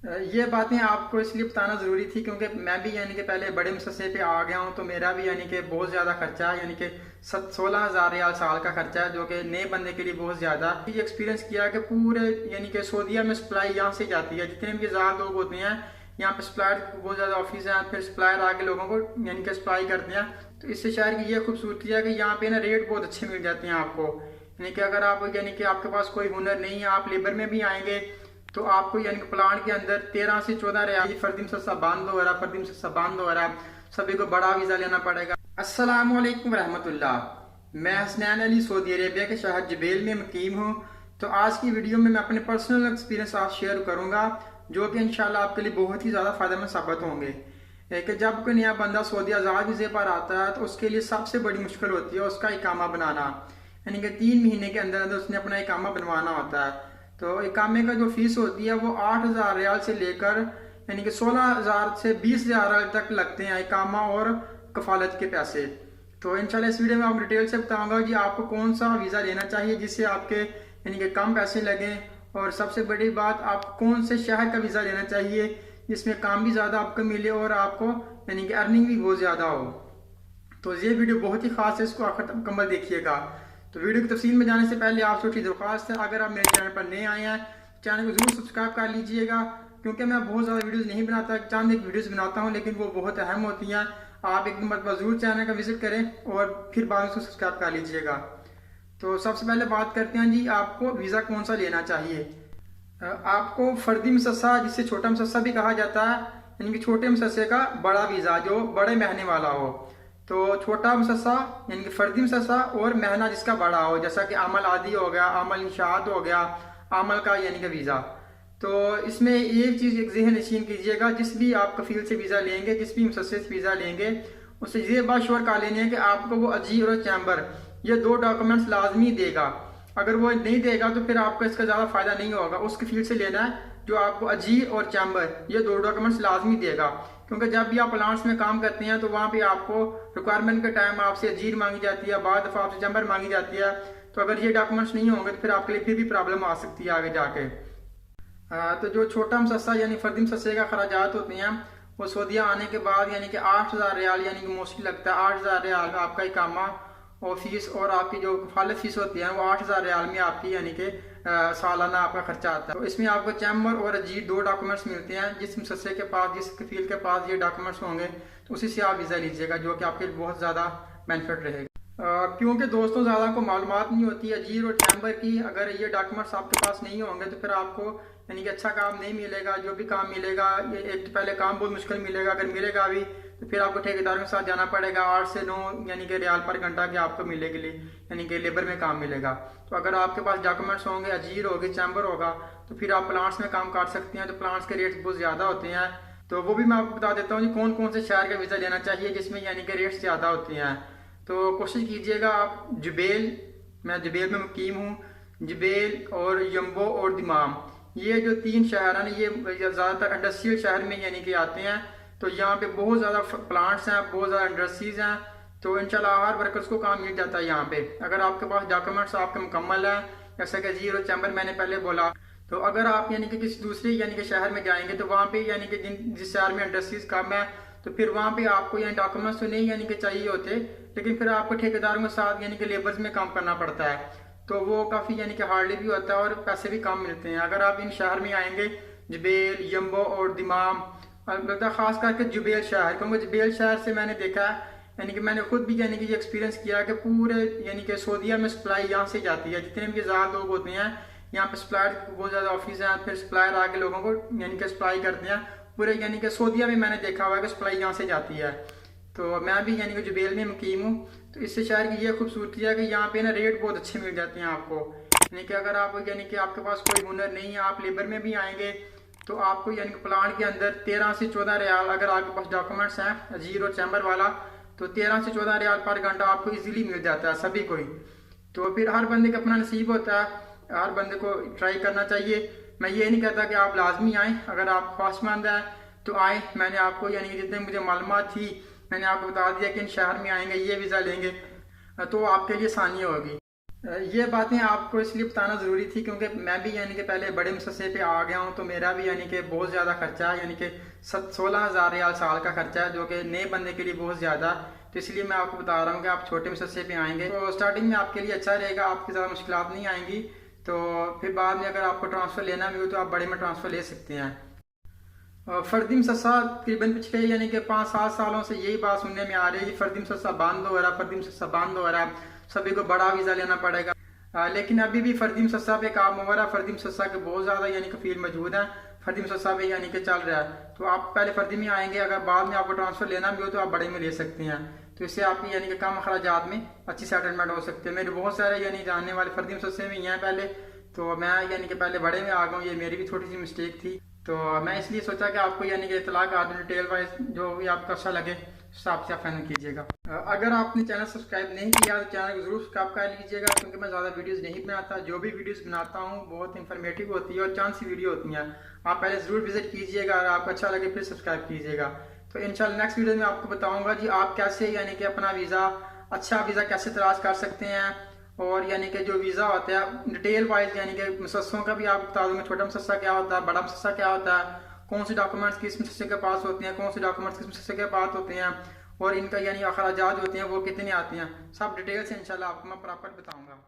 ये बातें आपको इसलिए बताना ज़रूरी थी क्योंकि मैं भी यानी कि पहले बड़े मुसस्से पे आ गया हूँ, तो मेरा भी यानी कि बहुत ज़्यादा खर्चा है, यानी कि 16,000 रियाल साल का खर्चा है, जो कि नए बंदे के लिए बहुत ज़्यादा। ये एक्सपीरियंस किया कि पूरे यानी कि सऊदीया में सप्लाई यहाँ से जाती है, जितने भी ज़्यादा लोग होते हैं यहाँ पे सप्लायर बहुत ज़्यादा ऑफिस हैं, फिर सप्लायर आके लोगों को यानी कि सप्लाई करते हैं। तो इससे शहर की ये खूबसूरती है कि यहाँ पे ना रेट बहुत अच्छे मिल जाते हैं आपको। यानी कि अगर आप यानी कि आपके पास कोई हुनर नहीं है, आप लेबर में भी आएंगे तो आपको यानी कि प्लांट के अंदर 13 से 14 रियाल फर्दी मुसस्सा बांध हो रहा, फर्दी मुसस्सा बांध हो रहा, सभी को बड़ा वीज़ा लेना पड़ेगा। अस्सलाम वालेकुम रहमतुल्लाह। मैं हसनैन अली सऊदी अरेबिया के शहर जबेल में मुकीम हूँ। तो आज की वीडियो में मैं अपने पर्सनल एक्सपीरियंस आप शेयर करूँगा, जो कि इंशाल्लाह आपके लिए बहुत ही ज़्यादा फ़ायदेमंद साबित होंगे। कि जब कोई नया बंदा सऊदी आज़ाद वीज़े पर आता है तो उसके लिए सबसे बड़ी मुश्किल होती है उसका इकामा बनाना, यानी कि 3 महीने के अंदर अंदर उसने अपना इकामा बनवाना होता है। तो इकामे का जो फीस होती है वो 8,000 रियाल से लेकर यानी कि 16,000 से 20,000 तक लगते हैं, इकामा और कफालत के पैसे। तो इंशाल्लाह इस वीडियो में आपको डिटेल से बताऊंगा कि आपको कौन सा वीज़ा लेना चाहिए जिससे आपके यानी कि कम पैसे लगें, और सबसे बड़ी बात आप कौन से शहर का वीज़ा लेना चाहिए जिसमें काम भी ज़्यादा आपको मिले और आपको यानी कि अर्निंग भी बहुत ज़्यादा हो। तो ये वीडियो बहुत ही खास है, इसको आखिर तक मुकम्मल देखिएगा। तो वीडियो की तफसील में जाने से पहले आपसे छोटी दरख्वास्त है, अगर आप मेरे चैनल पर नए आए हैं चैनल को जरूर सब्सक्राइब कर लीजिएगा, क्योंकि मैं बहुत ज़्यादा वीडियोस नहीं बनाता, चंद एक वीडियोस बनाता हूं लेकिन वो बहुत अहम होती हैं। आप एक मरतबा जरूर चैनल का विजिट करें और फिर बाद में उसको सब्सक्राइब कर लीजिएगा। तो सबसे पहले बात करते हैं जी, आपको वीज़ा कौन सा लेना चाहिए। आपको फर्दी मुसस्सा, जिसे छोटा मुसस्सा भी कहा जाता है, यानी कि छोटे मुसस्से का बड़ा वीज़ा जो बड़े महीने वाला हो। तो छोटा मुसस्सा यानी कि फर्दी मुसस्सा और महीना जिसका बड़ा हो, जैसा कि अमल आदि हो गया, अमल इंशाअत हो गया, अमल का यानी कि वीज़ा। तो इसमें एक चीज़ एक जहन नशीन कीजिएगा, जिस भी आप कफील से वीज़ा लेंगे, जिस भी मुसस्से से वीज़ा लेंगे, उससे ये बात श्योर कर लेनी है कि आपको वो अजीर और चैम्बर ये 2 डॉक्यूमेंट्स लाजमी देगा। अगर वो नहीं देगा तो फिर आपको इसका ज़्यादा फायदा नहीं होगा। उस कफील से लेना है जो आपको अजीर और चैम्बर ये 2 डॉक्यूमेंट्स लाजमी देगा, क्योंकि जब भी आप प्लांट्स में काम करते हैं तो वहाँ पे आपको रिक्वायरमेंट के टाइम आपसे अजीर मांगी जाती है, बाद दफ़ा आपसे चैम्बर मांगी जाती है। तो अगर ये डॉक्यूमेंट्स नहीं होंगे तो फिर आपके लिए फिर भी प्रॉब्लम आ सकती है आगे जाके। तो जो छोटा मुसस्सा यानी फर्दी मुसस्से का खराजात होते हैं वो सऊदीया आने के बाद यानी कि 8,000 रियाल यानी कि मोस्टली लगता है 8,000 रियाल आपका इकामा और फीस, और आपकी जो कफालत फीस होती है वो 8,000 रियाल में आपकी यानी कि सालाना आपका खर्चा आता है। तो इसमें आपको चैम्बर और अजीर 2 डॉक्यूमेंट्स मिलते हैं। जिस मुसस्से के पास, जिस कफील के पास ये डॉक्यूमेंट्स होंगे तो उसी से आप वीज़ा लीजिएगा, जो कि आपके लिए बहुत ज़्यादा बेनिफिट रहेगा। क्योंकि दोस्तों ज़्यादा को मालूमात नहीं होती है अजीर और चैम्बर की। अगर ये डॉक्यूमेंट्स आपके पास नहीं होंगे तो फिर आपको यानी कि अच्छा काम नहीं मिलेगा। जो भी काम मिलेगा ये एक तो पहले काम बहुत मुश्किल मिलेगा, अगर मिलेगा भी तो फिर आपको ठेकेदारों के साथ जाना पड़ेगा। 8 से 9 यानी कि रियाल पर घंटा की आपको मिलेगी यानी कि लेबर में काम मिलेगा। तो अगर आपके पास डॉक्यूमेंट्स होंगे, अजीर होगी, चैम्बर होगा, तो फिर आप प्लांट्स में काम कर सकते हैं। तो प्लांट्स के रेट्स बहुत ज़्यादा होते हैं, तो वो भी मैं आपको बता देता हूँ जी कौन कौन से शहर का वीज़ा लेना चाहिए जिसमें यानी कि रेट्स ज़्यादा होते हैं। तो कोशिश कीजिएगा आप जबेल, मैं जबेल में मुकीम हूँ, जबेल और यम्बो और दिमाम, ये जो 3 शहर हैं ये ज़्यादातर इंडस्ट्रियल शहर में यानी कि आते हैं। तो यहाँ पे बहुत ज़्यादा प्लांट्स हैं, बहुत ज़्यादा इंडस्ट्रीज़ हैं। तो इंशाल्लाह हर वर्कर्स को काम मिल जाता है यहाँ पे, अगर आपके पास डॉक्यूमेंट्स आपके मुकम्मल हैं, जैसे कि जीरो चैम्बर मैंने पहले बोला। तो अगर आप यानी कि किसी दूसरे यानी कि शहर में जाएंगे तो वहाँ पे यानी कि जिस शहर में इंडस्ट्रीज कम है तो फिर वहाँ पे आपको यानी डॉक्यूमेंट्स तो नहीं यानी कि चाहिए होते, लेकिन फिर आपको ठेकेदारों के साथ यानी कि लेबर्स में काम करना पड़ता है। तो वो काफ़ी यानी कि हार्डली भी होता है और पैसे भी कम मिलते हैं। अगर आप इन शहर में आएंगे जबेल, यम्बो और दिमाम, अलबत्ता खास करके जुबेल शहर, क्योंकि जुबेल शहर से मैंने देखा है यानी कि मैंने खुद भी यानी कि ये एक्सपीरियंस किया कि पूरे यानी कि सऊदीया में सप्लाई यहाँ से जाती है। जितने भी ज़्यादा लोग होते हैं यहाँ पे सप्लायर बहुत ज़्यादा ऑफिस हैं, फिर सप्लायर आके लोगों को यानी कि सप्लाई करते हैं पूरे यानी कि सऊदीया में। मैंने देखा हुआ है कि सप्लाई यहाँ से जाती है। तो मैं भी यानी कि जुबेल में मुकीम हूँ। तो इससे शहर की ये खूबसूरती है कि यहाँ पे ना रेट बहुत अच्छे मिल जाते हैं आपको। यानी कि अगर आप यानी कि आपके पास कोई हुनर नहीं है, आप लेबर में भी आएंगे तो आपको यानी कि प्लांट के अंदर 13 से 14 रियाल, अगर आपके पास डॉक्यूमेंट्स हैं अजीर और चैम्बर वाला, तो 13 से 14 रियाल पर घंटा आपको इजीली मिल जाता है सभी को ही। तो फिर हर बंदे का अपना नसीब होता है, हर बंदे को ट्राई करना चाहिए। मैं ये नहीं कहता कि आप लाजमी आएँ, अगर आप ख्वाहिशमंद हैं तो आएँ। मैंने आपको यानी कि जितने मुझे मालूमात थी मैंने आपको बता दिया कि इन शहर में आएंगे, ये वीज़ा लेंगे तो आपके लिए आसानी होगी। ये बातें आपको इसलिए बताना ज़रूरी थी क्योंकि मैं भी यानी कि पहले बड़े मुसस्से पे आ गया हूँ, तो मेरा भी यानी कि बहुत ज़्यादा खर्चा है, यानी कि 16,000 रियाल साल का खर्चा है, जो कि नए बंदे के लिए बहुत ज़्यादा। तो इसलिए मैं आपको बता रहा हूँ कि आप छोटे मुसस्से पे आएंगे तो स्टार्टिंग में आपके लिए अच्छा रहेगा, आपकी ज़्यादा मुश्किलात नहीं आएंगी। तो फिर बाद में अगर आपको ट्रांसफ़र लेना भी हो तो आप बड़े में ट्रांसफ़र ले सकते हैं। फर्दी मसस्सा तकरीबन पिछले यानी कि 5-7 सालों से यही बात सुनने में आ रही है, फर्दी मसस्सा बंद हो रहा, फर्दी मसस्सा बंद हो रहा, सभी को बड़ा वीज़ा लेना पड़ेगा। लेकिन अभी भी फर्दी मसस्सा पे काम हो रहा है, फर्दी मसस्सा के बहुत ज़्यादा यानी कि फील्ड मौजूद है, फर्दी मसस्सा पे यानी कि चल रहा है। तो आप पहले फर्दी में आएंगे, अगर बाद में आपको ट्रांसफ़र लेना भी हो तो आप बड़े में ले सकते हैं। तो इससे आपकी यानी कि कम अखराजात में अच्छी सेटलमेंट हो सकती है। मेरे बहुत सारे यानी जानने वाले फर्दी मसस्से में ही हैं पहले, तो मैं यानी कि पहले बड़े में आ गया हूँ, ये मेरी भी थोड़ी सी मिस्टेक थी। तो मैं इसलिए सोचा कि आपको यानी कि इतला कर दूँ डिटेल वाइज, जो भी आपको अच्छा लगे उस हिसाब से आप फाइनल कीजिएगा। अगर आपने चैनल सब्सक्राइब नहीं किया तो चैनल को ज़रूर सब्सक्राइब कर लीजिएगा, क्योंकि मैं ज़्यादा वीडियोस नहीं बनाता, जो भी वीडियोस बनाता हूँ बहुत इंफॉर्मेटिव होती है और चांद सी वीडियो होती हैं। आप पहले ज़रूर विजिट कीजिएगा, अगर आपको अच्छा लगे फिर सब्सक्राइब कीजिएगा। तो इंशाल्लाह नेक्स्ट वीडियो में आपको बताऊँगा जी आप कैसे यानी कि अपना वीज़ा, अच्छा वीज़ा कैसे तलाश कर सकते हैं, और यानी कि जो वीज़ा होता है डिटेल वाइज यानी कि मुसस्सों का भी आप बता दूंगा, छोटा मुसस्सा क्या होता है, बड़ा मुसस्सा क्या होता है, कौन से डॉक्यूमेंट्स किस मुसस्से के पास होते हैं, कौन से डॉक्यूमेंट्स किस मुसस्से के पास होते हैं, और इनका यानी अखराजात होते हैं वो कितने आते हैं, सब डिटेल से इंशाल्लाह आपको मैं प्रॉपर बताऊंगा।